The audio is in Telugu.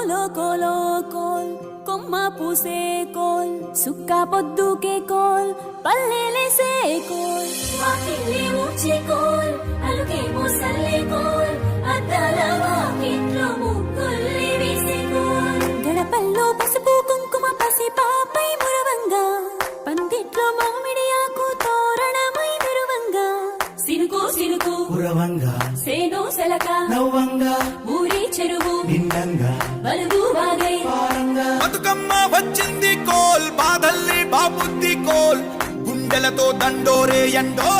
కోలో కోలో కోల్ కొమ్మ పూసే కోల్ సుక్క పొద్దుకే కోల్ పల్లెలేసే కోల్ వాకిలి ఊడ్చే కోల్ అలుకే మోసల్లే కోల్ అద్దాల వాకిట్లో ముగ్గుల్ని వేసే కోల్ గడపల్లో పసుపు కుంకుమ పసి పాపై మురవంగా పందిట్లో మామిడి ఆకు తోరణమై మెరువంగా సినుకు సినుకు కురవంగా సేను సెలక నవ్వంగా ఊరి చెరువు నిండంగా బలుగు వాగై పారంగా బతుకమ్మ వచ్చింది కోల్ బాధల్ని బాబుద్ది కోల్ గుండెలతో దండోరే ఎండో